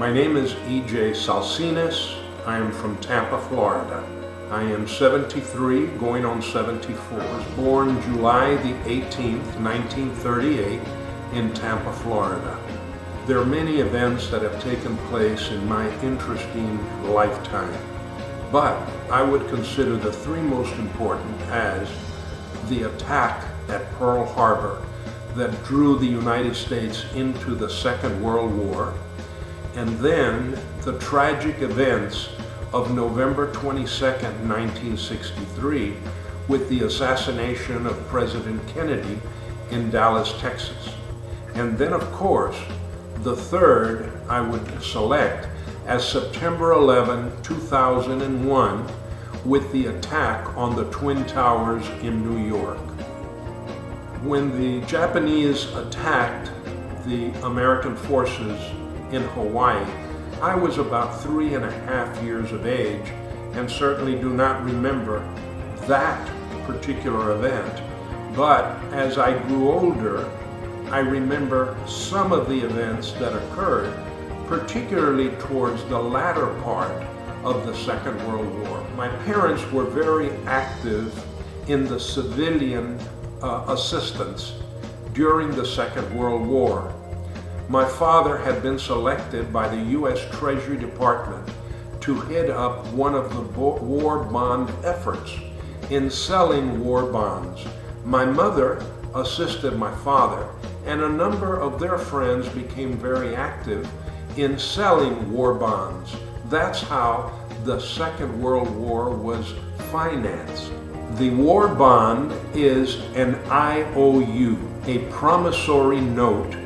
My name is E.J. Salcines. I am from Tampa, Florida. I am 73, going on 74. I was born July the 18th, 1938 in Tampa, Florida. There are many events that have taken place in my interesting lifetime, but I would consider the three most important as the attack at Pearl Harbor that drew the United States into the Second World War, and then the tragic events of November 22nd, 1963, with the assassination of President Kennedy in Dallas, Texas. And then, of course, the third I would select as September 11, 2001, with the attack on the Twin Towers in New York. When the Japanese attacked the American forces in Hawaii, I was about 3.5 years of age and certainly do not remember that particular event. But as I grew older, I remember some of the events that occurred, particularly towards the latter part of the Second World War. My parents were very active in the civilian assistance during the Second World War. My father had been selected by the U.S. Treasury Department to head up one of the war bond efforts in selling war bonds. My mother assisted my father, and a number of their friends became very active in selling war bonds. That's how the Second World War was financed. The war bond is an IOU, a promissory note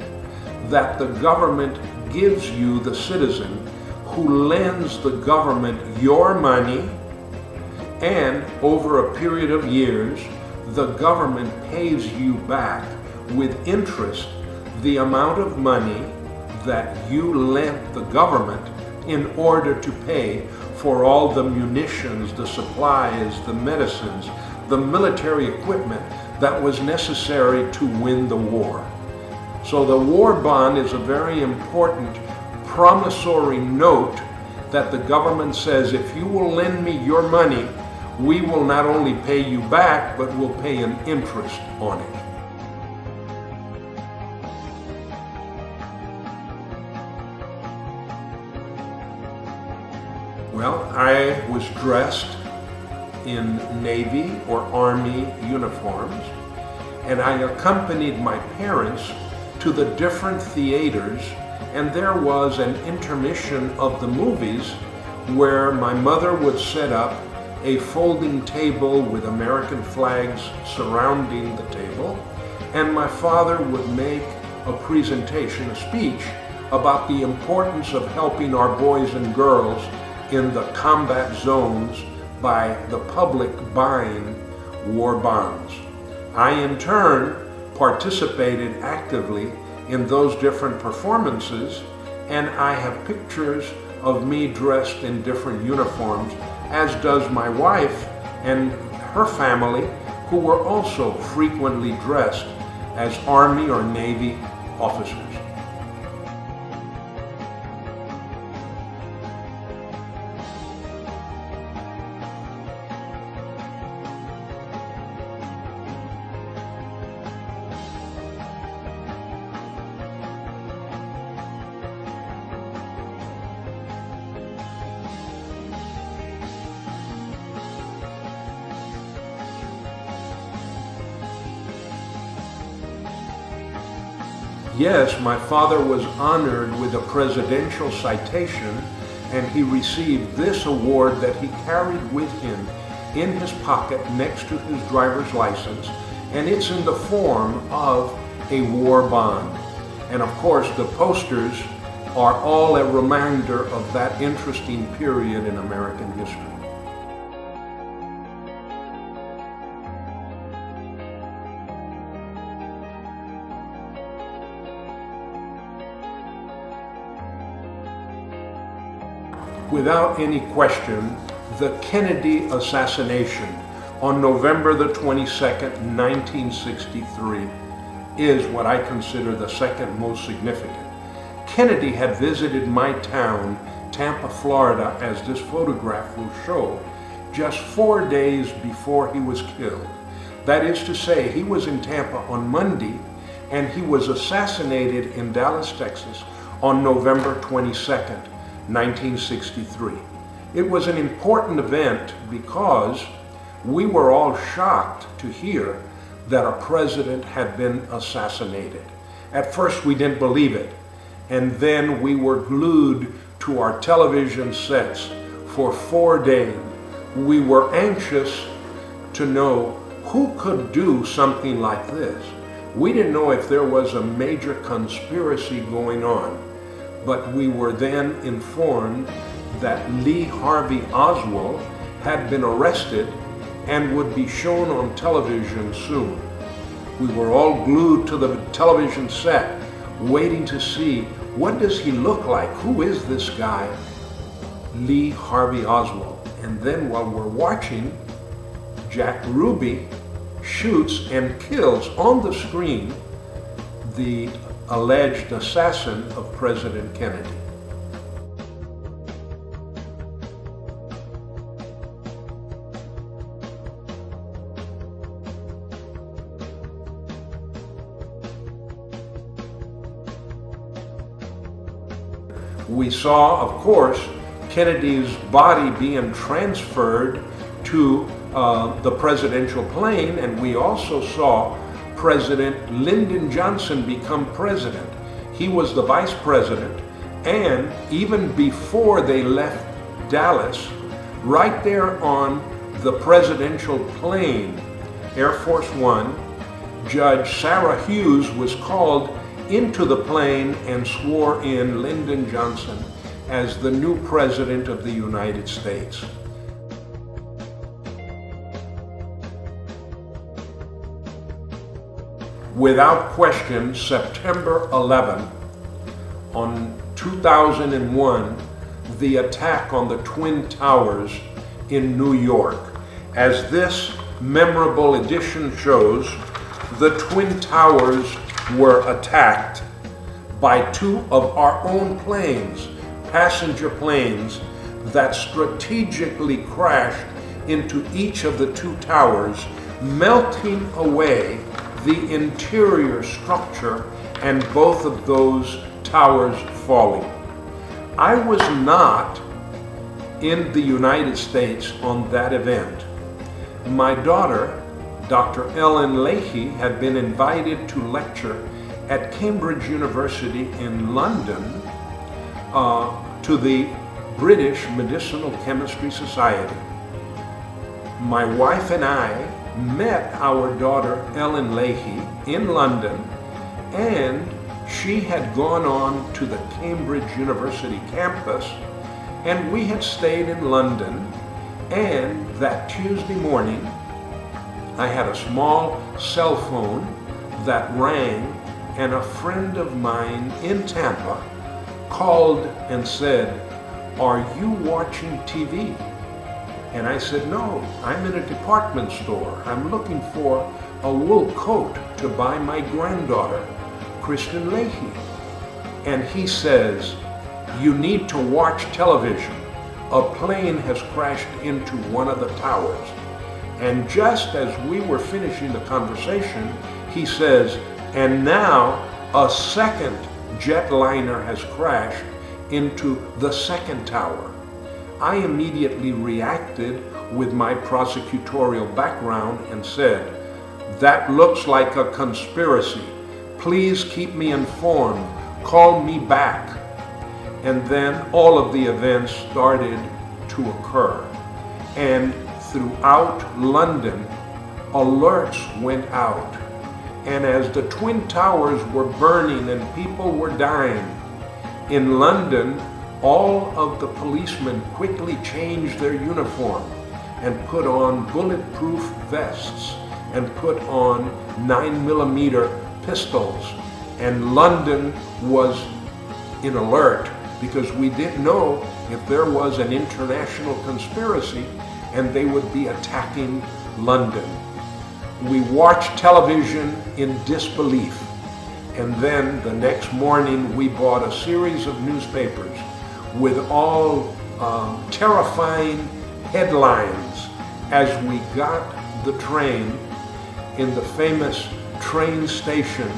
that the government gives you, the citizen, who lends the government your money, and over a period of years, the government pays you back with interest the amount of money that you lent the government in order to pay for all the munitions, the supplies, the medicines, the military equipment that was necessary to win the war. So the war bond is a very important promissory note that the government says, if you will lend me your money, we will not only pay you back, but we'll pay an interest on it. Well, I was dressed in Navy or Army uniforms, and I accompanied my parents to the different theaters, and there was an intermission of the movies where my mother would set up a folding table with American flags surrounding the table, and my father would make a presentation, a speech about the importance of helping our boys and girls in the combat zones by the public buying war bonds. I, in turn, participated actively in those different performances, and I have pictures of me dressed in different uniforms, as does my wife and her family, who were also frequently dressed as Army or Navy officers. Yes, my father was honored with a presidential citation, and he received this award that he carried with him in his pocket next to his driver's license, and it's in the form of a war bond. And of course, the posters are all a reminder of that interesting period in American history. Without any question, the Kennedy assassination on November the 22nd, 1963 is what I consider the second most significant. Kennedy had visited my town, Tampa, Florida, as this photograph will show, just 4 days before he was killed. That is to say, he was in Tampa on Monday, and he was assassinated in Dallas, Texas on November 22nd, 1963. It was an important event because we were all shocked to hear that a president had been assassinated. At first we didn't believe it, and then we were glued to our television sets for 4 days. We were anxious to know who could do something like this. We didn't know if there was a major conspiracy going on, but we were then informed that Lee Harvey Oswald had been arrested and would be shown on television soon. We were all glued to the television set, waiting to see, what does he look like? Who is this guy? Lee Harvey Oswald. And then while we're watching, Jack Ruby shoots and kills on the screen the alleged assassin of President Kennedy. We saw, of course, Kennedy's body being transferred to the presidential plane, and we also saw President Lyndon Johnson become president. He was the vice president, and even before they left Dallas, right there on the presidential plane, Air Force One, Judge Sarah Hughes was called into the plane and swore in Lyndon Johnson as the new president of the United States. Without question, September 11, on 2001, the attack on the Twin Towers in New York. As this memorable edition shows, the Twin Towers were attacked by 2 of our own planes, passenger planes, that strategically crashed into each of the 2 towers, melting away the interior structure and both of those towers falling. I was not in the United States on that event. My daughter, Dr. Ellen Leahy, had been invited to lecture at Cambridge University in London to the British Medicinal Chemistry Society. My wife and I met our daughter Ellen Leahy in London, and she had gone on to the Cambridge University campus, and we had stayed in London. And that Tuesday morning, I had a small cell phone that rang, and a friend of mine in Tampa called and said, "Are you watching TV?" And I said, "No, I'm in a department store. I'm looking for a wool coat to buy my granddaughter, Kristen Leahy." And he says, "You need to watch television. A plane has crashed into one of the towers." And just as we were finishing the conversation, he says, "And now a second jetliner has crashed into the second tower." I immediately reacted with my prosecutorial background and said, "That looks like a conspiracy. Please keep me informed. Call me back." And then all of the events started to occur. And throughout London, alerts went out. And as the Twin Towers were burning and people were dying, in London, all of the policemen quickly changed their uniform and put on bulletproof vests and put on 9mm pistols. And London was in alert because we didn't know if there was an international conspiracy and they would be attacking London. We watched television in disbelief, And then the next morning we bought a series of newspapers with all terrifying headlines as we got the train in the famous train station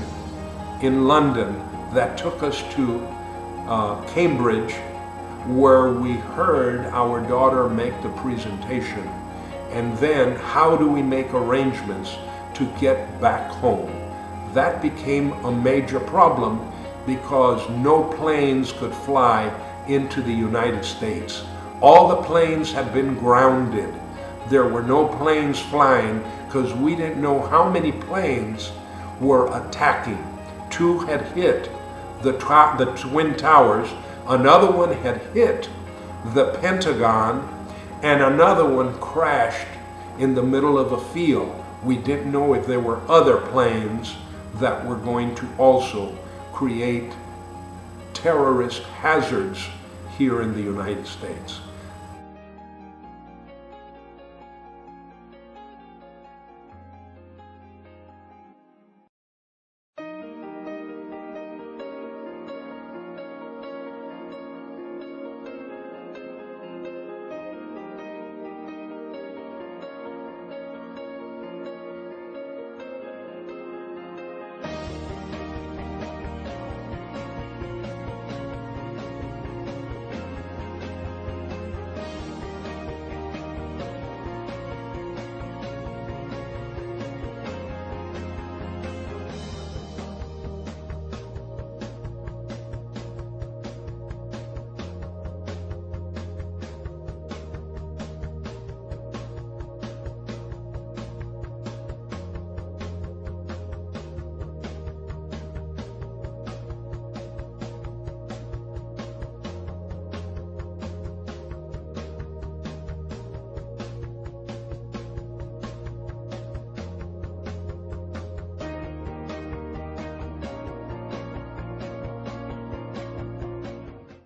in London that took us to Cambridge, where we heard our daughter make the presentation. And then how do we make arrangements to get back home? That became a major problem because no planes could fly into the United States. All the planes had been grounded. There were no planes flying because we didn't know how many planes were attacking. 2 had hit the Twin Towers, another one had hit the Pentagon, and another one crashed in the middle of a field. We didn't know if there were other planes that were going to also create terrorist hazards here in the United States.